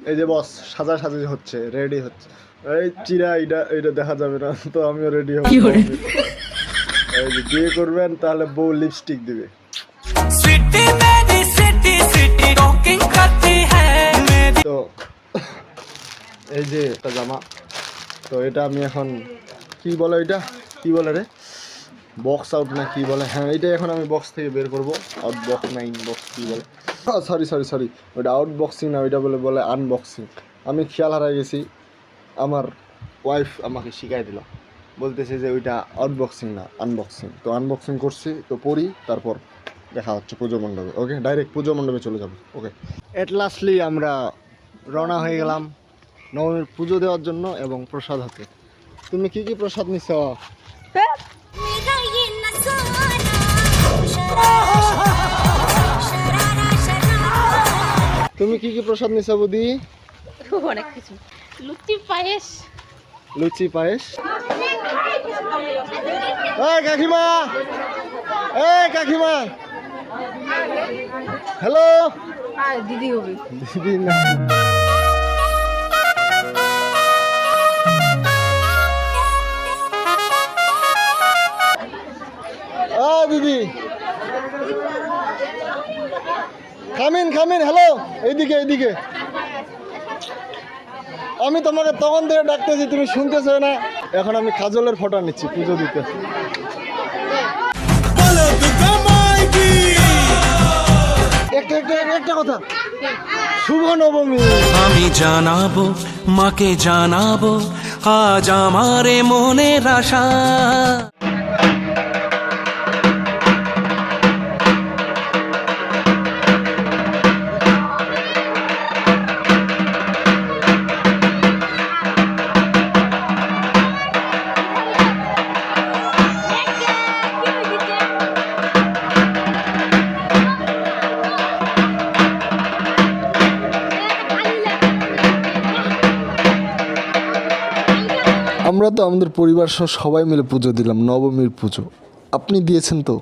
এই যে বস সাজাসাজি হচ্ছে, রেডি হচ্ছে। এই চিরা এটা দেখা যাবে না তো, আমিও রেডি হব। এই যে বিয়ে করবেন তাহলে বউ লিপস্টিক দিবে। তো এই যে একটা জামা, তো এটা আমি এখন কি বলে, এটা কি বলে রে, বক্স আউট না কি বলে, হ্যাঁ এটা এখন আমি বক্স থেকে বের করবো। আউট বক্স না ইনবক্স কি বলে, সরি ওইটা আউট বক্সিং না, ওইটা বলে আনবক্সিং। আমি খেয়াল হারাই গেছি, আমার ওয়াইফ আমাকে শিখাই দিল, বলতেছে যে ওইটা আউটবক্সিং না আনবক্সিং। তো আনবক্সিং করছি, তো পড়ি, তারপর দেখা হচ্ছে পুজো মণ্ডপে। ওকে, ডাইরেক্ট পুজো মণ্ডপে চলে যাবো। ওকে, এট লাস্টলি আমরা রওনা হয়ে গেলাম নবমীর পুজো দেওয়ার জন্য এবং প্রসাদ হাতে। তুমি কি কি প্রসাদ নিছ? তুমি কি কি প্রসাদ নিছ বুদি? অনেক কিছু, লুচি পায়েস। লুচি পায়েস। এই কাকিমা, এই কাকিমা, হ্যালো। দিদি হবে, দিদি না, দিদি খামিন, হ্যালো, এইদিকে। আমি তোমাকে তখন থেকে ডাকতেছি, তুমি শুনতেছো না। এখন আমি কাজলের ফটো নিচ্ছি পুজো দিতে। একটা কথা, শুভ নবমী। আমি জানাবো মাকে, জানাবো আজ আমারে মনের আশা। আমরা তো আমাদের পরিবার সহ সবাই মিলে পুজো দিলাম, নবমীর পুজো। আপনি দিয়েছেন তো?